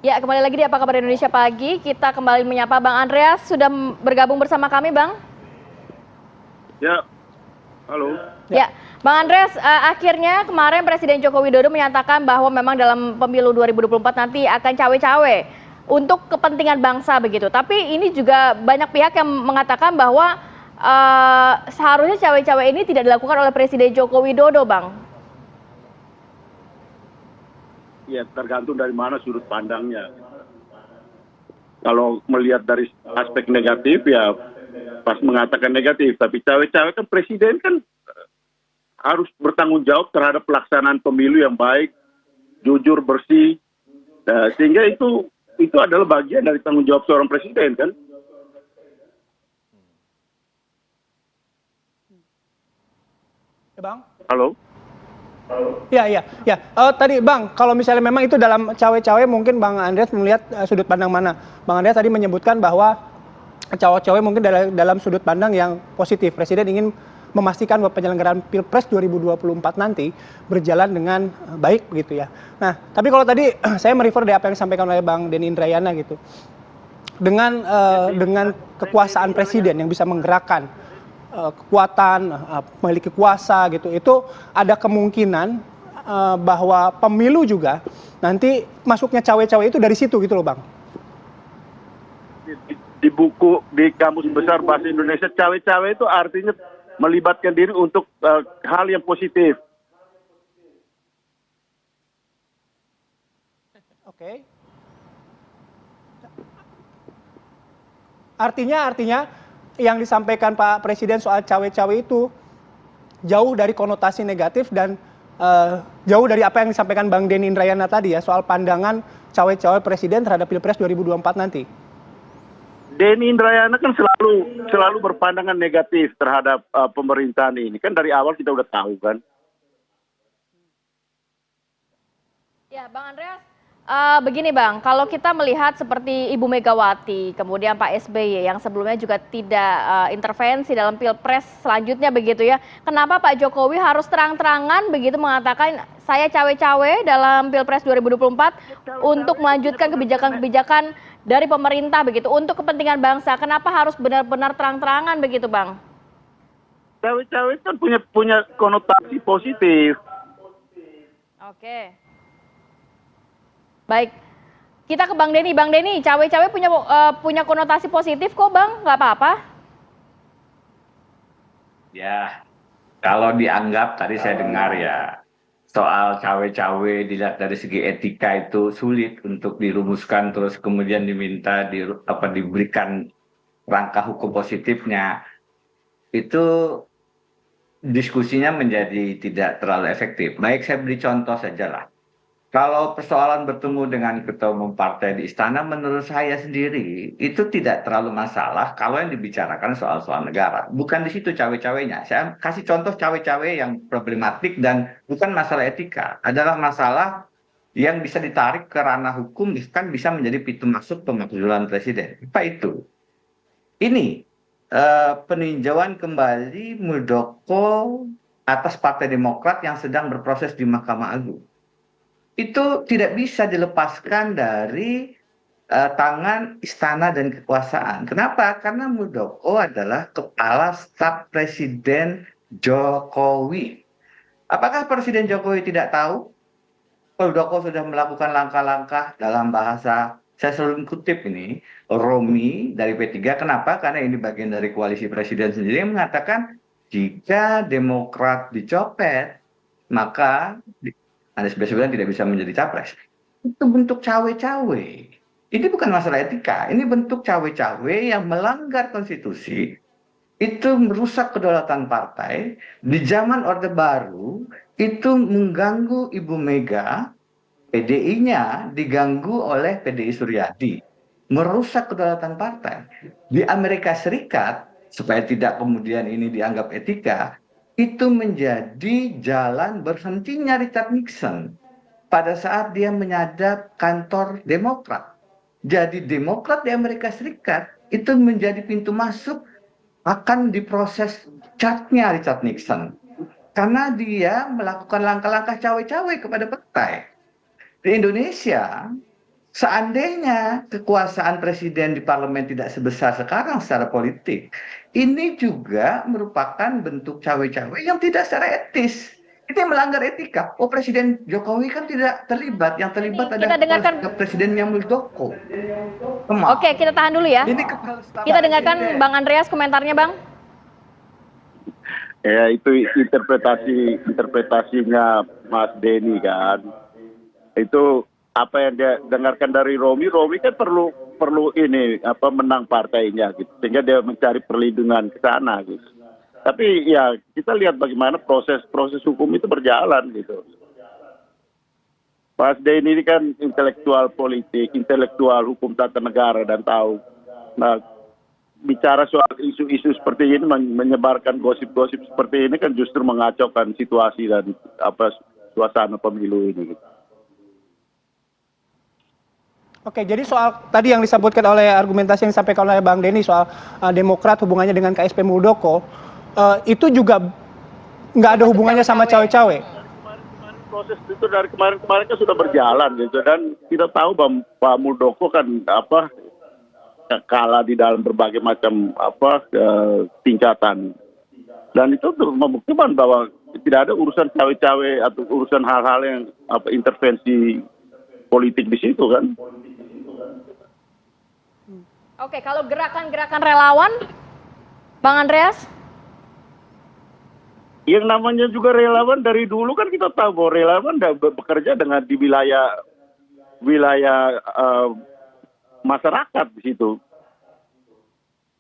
Ya, kembali lagi di Apa Kabar Indonesia Pagi. Kita kembali menyapa Bang Andreas, sudah bergabung bersama kami, Bang. Ya, halo. Ya, Bang Andreas, akhirnya kemarin Presiden Joko Widodo menyatakan bahwa memang dalam pemilu 2024 nanti akan cawe-cawe untuk kepentingan bangsa begitu. Tapi ini juga banyak pihak yang mengatakan bahwa seharusnya cawe-cawe ini tidak dilakukan oleh Presiden Joko Widodo, Bang. Ya, tergantung dari mana sudut pandangnya. Kalau melihat dari aspek negatif, ya pas mengatakan negatif. Tapi cawe-cawe kan presiden kan harus bertanggung jawab terhadap pelaksanaan pemilu yang baik, jujur, bersih. Nah, sehingga itu adalah bagian dari tanggung jawab seorang presiden kan. Ya, Bang. Halo. Ya. Tadi Bang, kalau misalnya memang itu dalam cawe-cawe, mungkin Bang Andreas melihat sudut pandang mana? Bang Andreas tadi menyebutkan bahwa cawe-cawe mungkin dalam sudut pandang yang positif. Presiden ingin memastikan bahwa penyelenggaraan Pilpres 2024 nanti berjalan dengan baik begitu ya. Nah, tapi kalau tadi saya merefer dari apa yang disampaikan oleh Bang Denny Indrayana gitu. Dengan kekuasaan presiden yang bisa menggerakkan kekuatan, memiliki kuasa gitu, itu ada kemungkinan bahwa pemilu juga nanti masuknya cawe-cawe itu dari situ gitu loh, Bang. Di buku, di Kamus Besar Bahasa Indonesia, cawe-cawe itu artinya melibatkan diri untuk hal yang positif. Oke. Artinya yang disampaikan Pak Presiden soal cawe-cawe itu jauh dari konotasi negatif dan jauh dari apa yang disampaikan Bang Denny Indrayana tadi ya soal pandangan cawe-cawe Presiden terhadap Pilpres 2024 nanti. Denny Indrayana kan selalu berpandangan negatif terhadap pemerintahan ini. Kan dari awal kita udah tahu kan. Ya, Bang Andreas, begini Bang, kalau kita melihat seperti Ibu Megawati, kemudian Pak SBY yang sebelumnya juga tidak intervensi dalam Pilpres selanjutnya begitu ya, kenapa Pak Jokowi harus terang-terangan begitu mengatakan saya cawe-cawe dalam Pilpres 2024 untuk melanjutkan kebijakan-kebijakan dari pemerintah begitu, untuk kepentingan bangsa, kenapa harus benar-benar terang-terangan begitu Bang? Cawe-cawe kan punya konotasi positif. Oke. Baik, kita ke Bang Denny. Bang Denny, cawe-cawe punya konotasi positif kok Bang, nggak apa-apa? Ya, kalau dianggap tadi saya dengar ya, soal cawe-cawe dilihat dari segi etika itu sulit untuk dirumuskan terus kemudian diminta diberikan rangka hukum positifnya, itu diskusinya menjadi tidak terlalu efektif. Baik, saya beri contoh saja lah. Kalau persoalan bertemu dengan ketua umum partai di istana, menurut saya sendiri itu tidak terlalu masalah kalau yang dibicarakan soal-soal negara. Bukan di situ cawe-cawenya. Saya kasih contoh cawe-cawe yang problematik dan bukan masalah etika. Adalah masalah yang bisa ditarik ke ranah hukum, bahkan bisa menjadi pintu masuk pemakzulan presiden. Apa itu? Ini peninjauan kembali Muldoko atas Partai Demokrat yang sedang berproses di Mahkamah Agung. Itu tidak bisa dilepaskan dari tangan istana dan kekuasaan. Kenapa? Karena Muldoko adalah kepala staf Presiden Jokowi. Apakah Presiden Jokowi tidak tahu? Muldoko sudah melakukan langkah-langkah dalam bahasa, saya selalu kutip ini, Romi dari P3. Kenapa? Karena ini bagian dari koalisi presiden sendiri yang mengatakan jika Demokrat dicopet, maka Anies Baswedan tidak bisa menjadi capres. Itu bentuk cawe-cawe. Ini bukan masalah etika, ini bentuk cawe-cawe yang melanggar konstitusi. Itu merusak kedaulatan partai. Di zaman Orde Baru, itu mengganggu Ibu Mega, PDI-nya diganggu oleh PDI Suryadi. Merusak kedaulatan partai. Di Amerika Serikat, supaya tidak kemudian ini dianggap etika, itu menjadi jalan berhentinya Richard Nixon pada saat dia menyadap kantor Demokrat. Jadi Demokrat di Amerika Serikat itu menjadi pintu masuk akan diproses catnya Richard Nixon. Karena dia melakukan langkah-langkah cawe-cawe kepada partai. Di Indonesia, Seandainya kekuasaan presiden di parlemen tidak sebesar sekarang secara politik, ini juga merupakan bentuk cawe-cawe yang tidak secara etis. Itu yang melanggar etika. Oh, Presiden Jokowi kan tidak terlibat. Yang terlibat Ini kita adalah dengarkan. Presidennya Muldoko. Oke, kita tahan dulu ya. Ini kepala staf Kita dengarkan presiden. Bang Andreas komentarnya, Bang. Ya itu interpretasinya Mas Denny kan. Itu apa yang dia dengarkan dari Romi kan perlu ini apa menang partainya gitu. Sehingga dia mencari perlindungan ke sana gitu. Tapi ya kita lihat bagaimana proses hukum itu berjalan gitu. Mas Denny ini kan intelektual politik, intelektual hukum tata negara dan tahu. Nah, bicara soal isu-isu seperti ini, menyebarkan gosip-gosip seperti ini kan justru mengacaukan situasi dan apa suasana pemilu ini. Oke, jadi soal tadi yang disebutkan oleh argumentasi yang disampaikan oleh Bang Denny soal Demokrat hubungannya dengan KSP Muldoko, itu juga nggak ada hubungannya sama cawe-cawe. Proses itu dari kemarin kan sudah berjalan gitu, dan kita tahu bahwa Pak Muldoko kan apa kalah di dalam berbagai macam tingkatan, dan itu membuktikan bahwa tidak ada urusan cawe-cawe atau urusan hal-hal yang intervensi politik di situ kan. Oke, kalau gerakan-gerakan relawan, Bang Andreas? Yang namanya juga relawan dari dulu kan kita tahu bahwa relawan bekerja dengan di wilayah masyarakat di situ.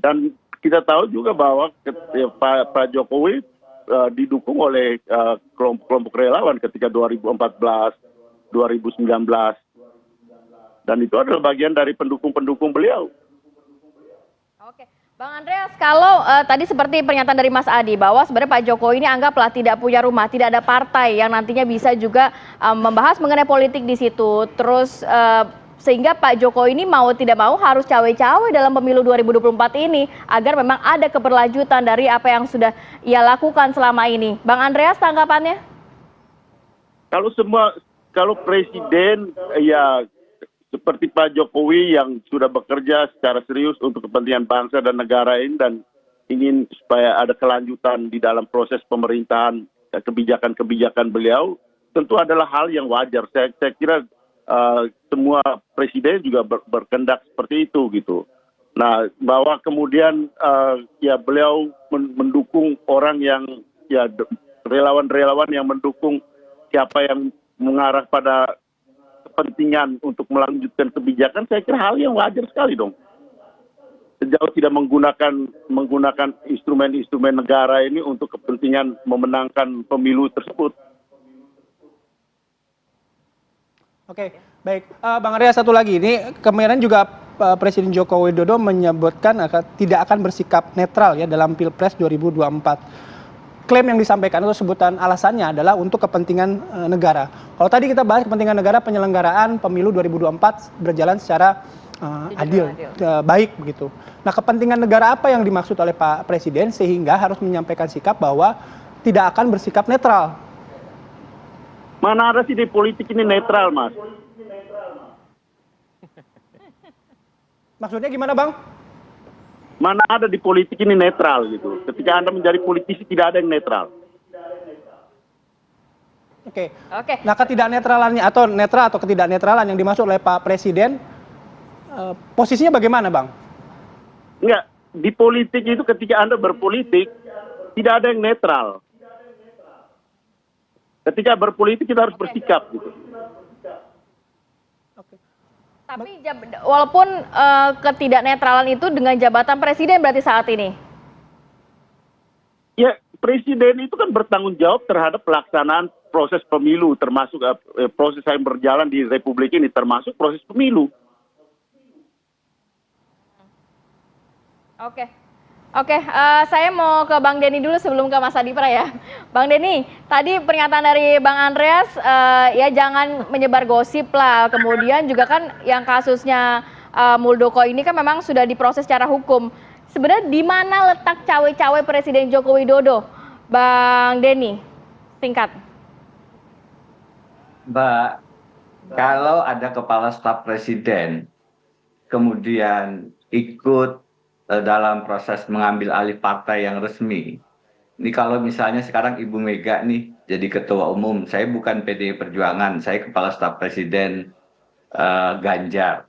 Dan kita tahu juga bahwa Pak Jokowi didukung oleh kelompok relawan ketika 2014, 2019. Dan itu adalah bagian dari pendukung-pendukung beliau. Oke, Bang Andreas, kalau tadi seperti pernyataan dari Mas Adi bahwa sebenarnya Pak Jokowi ini anggaplah tidak punya rumah, tidak ada partai yang nantinya bisa juga membahas mengenai politik di situ. Terus sehingga Pak Jokowi ini mau tidak mau harus cawe-cawe dalam pemilu 2024 ini agar memang ada keberlanjutan dari apa yang sudah ia lakukan selama ini. Bang Andreas, tanggapannya? Kalau presiden ya seperti Pak Jokowi yang sudah bekerja secara serius untuk kepentingan bangsa dan negara ini dan ingin supaya ada kelanjutan di dalam proses pemerintahan kebijakan-kebijakan beliau, tentu adalah hal yang wajar. Saya kira semua presiden juga berkendak seperti itu gitu. Nah, bahwa kemudian ya beliau mendukung orang yang ya relawan-relawan yang mendukung siapa yang mengarah pada kepentingan untuk melanjutkan kebijakan, saya kira hal yang wajar sekali dong. Sejauh tidak menggunakan instrumen-instrumen negara ini untuk kepentingan memenangkan pemilu tersebut. Oke, baik. Bang Arya, satu lagi. Ini kemarin juga Presiden Joko Widodo menyebutkan tidak akan bersikap netral ya dalam Pilpres 2024. Klaim yang disampaikan atau sebutan alasannya adalah untuk kepentingan negara. Kalau tadi kita bahas kepentingan negara, penyelenggaraan pemilu 2024 berjalan secara adil, baik begitu. Nah, kepentingan negara apa yang dimaksud oleh Pak Presiden sehingga harus menyampaikan sikap bahwa tidak akan bersikap netral? Mana ada sih di politik ini netral, Mas? Maksudnya gimana, Bang? Mana ada di politik ini netral gitu. Ketika Anda menjadi politisi tidak ada yang netral. Oke. Nah, ketidaknetralannya atau netral atau ketidaknetralan yang dimaksud oleh Pak Presiden posisinya bagaimana, Bang? Enggak, di politik itu ketika Anda berpolitik tidak ada yang netral. Ketika berpolitik kita harus bersikap gitu. Tapi walaupun ketidaknetralan itu dengan jabatan presiden berarti saat ini? Ya, presiden itu kan bertanggung jawab terhadap pelaksanaan proses pemilu, termasuk proses yang berjalan di Republik ini, termasuk proses pemilu. Oke, saya mau ke Bang Denny dulu sebelum ke Mas Adi Pra ya. Bang Denny, tadi pernyataan dari Bang Andreas, ya jangan menyebar gosip lah. Kemudian juga kan yang kasusnya Muldoko ini kan memang sudah diproses secara hukum. Sebenarnya di mana letak cawe-cawe Presiden Joko Widodo, Bang Denny? Singkat. Mbak Kalau ada kepala staf presiden kemudian ikut dalam proses mengambil alih partai yang resmi. Ini kalau misalnya sekarang Ibu Mega nih jadi ketua umum, saya bukan PDI Perjuangan, saya kepala staf presiden Ganjar.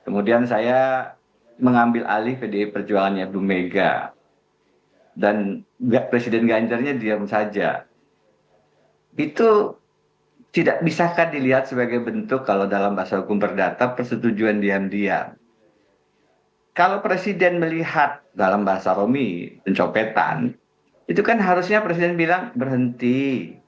Kemudian saya mengambil alih PDI Perjuangannya Ibu Mega. Dan Presiden Ganjarnya diam saja. Itu tidak bisakah dilihat sebagai bentuk kalau dalam bahasa hukum perdata persetujuan diam-diam. Kalau Presiden melihat dalam bahasa Romi pencopetan, itu kan harusnya Presiden bilang berhenti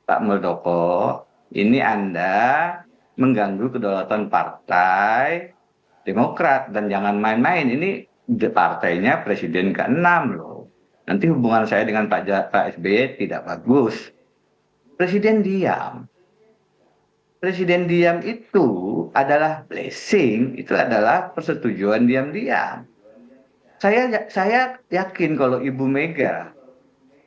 Pak Muldoko, ini Anda mengganggu kedaulatan Partai Demokrat dan jangan main-main, ini partainya Presiden ke-6 loh. Nanti hubungan saya dengan Pak SBY tidak bagus. Presiden diam. Presiden diam itu adalah blessing, itu adalah persetujuan diam-diam. Saya yakin kalau Ibu Mega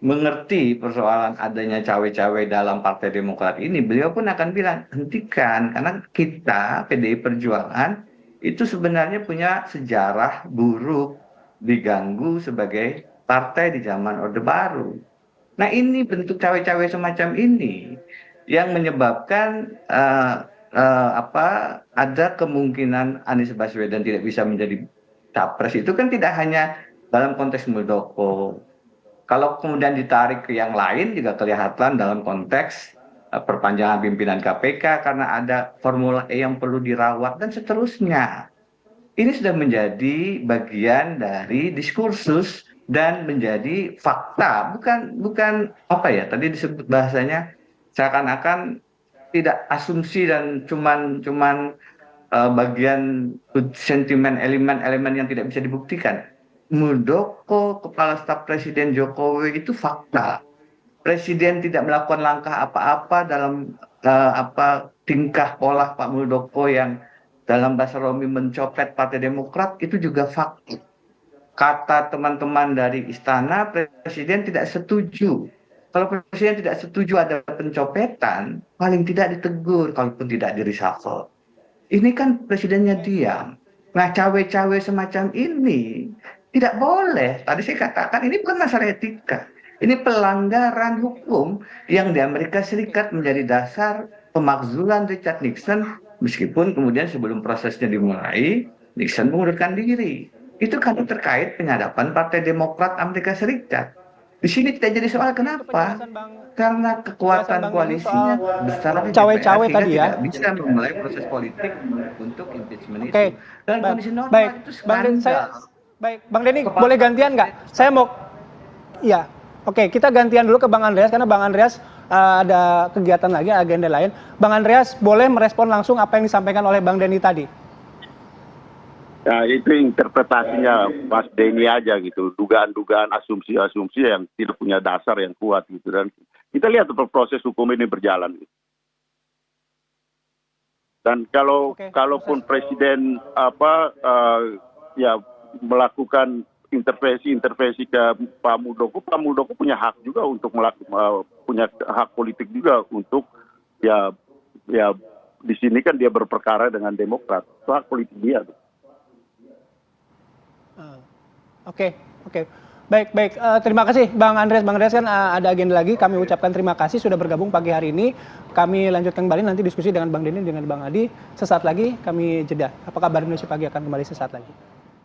mengerti persoalan adanya cawe-cawe dalam Partai Demokrat ini, beliau pun akan bilang, hentikan, karena kita, PDI Perjuangan, itu sebenarnya punya sejarah buruk, diganggu sebagai partai di zaman Orde Baru. Nah ini bentuk cawe-cawe semacam ini yang menyebabkan ada kemungkinan Anies Baswedan tidak bisa menjadi capres itu kan tidak hanya dalam konteks Muldoko. Kalau kemudian ditarik ke yang lain juga kelihatan dalam konteks perpanjangan pimpinan KPK karena ada Formula E yang perlu dirawat dan seterusnya. Ini sudah menjadi bagian dari diskursus dan menjadi fakta, bukan apa ya tadi disebut bahasanya seakan-akan tidak asumsi dan cuman bagian sentimen elemen yang tidak bisa dibuktikan. Muldoko kepala staf Presiden Jokowi itu fakta. Presiden tidak melakukan langkah apa-apa dalam tingkah pola Pak Muldoko yang dalam bahasa Romi mencopet Partai Demokrat itu juga fakta. Kata teman-teman dari istana, Presiden tidak setuju. Kalau Presiden tidak setuju ada pencopetan, paling tidak ditegur, kalaupun tidak di-reshuffle. Ini kan Presidennya diam. Nah, cawe-cawe semacam ini tidak boleh. Tadi saya katakan ini bukan masalah etika. Ini pelanggaran hukum yang di Amerika Serikat menjadi dasar pemakzulan Richard Nixon, meskipun kemudian sebelum prosesnya dimulai, Nixon mengundurkan diri. Itu karena terkait penyadapan Partai Demokrat Amerika Serikat. Di sini tidak jadi soal kenapa? Karena kekuatan koalisinya besar Cawe-cawe tadi ya. Tidak bisa memulai proses politik untuk impeachment itu. Dan kondisi normal baik, itu Bang Denny, Bang Denny Kepala boleh gantian nggak? Saya mau, iya, oke, kita gantian dulu ke Bang Andreas karena Bang Andreas ada kegiatan lagi, agenda lain. Bang Andreas boleh merespon langsung apa yang disampaikan oleh Bang Denny tadi. Ya itu interpretasinya Mas Denny aja gitu, dugaan-dugaan, asumsi-asumsi yang tidak punya dasar yang kuat gitu, dan kita lihat proses hukum ini berjalan. Dan kalaupun Presiden melakukan intervensi ke Pak Muldoko punya hak juga untuk punya hak politik juga untuk ya di sini kan dia berperkara dengan Demokrat, itu hak politik dia. Oke. Baik. Terima kasih Bang Andreas. Bang Andreas kan ada agenda lagi. Kami ucapkan terima kasih sudah bergabung pagi hari ini. Kami lanjutkan kembali nanti diskusi dengan Bang Denny, dengan Bang Adi. Sesaat lagi kami jeda. Apa kabar Indonesia Pagi akan kembali sesaat lagi.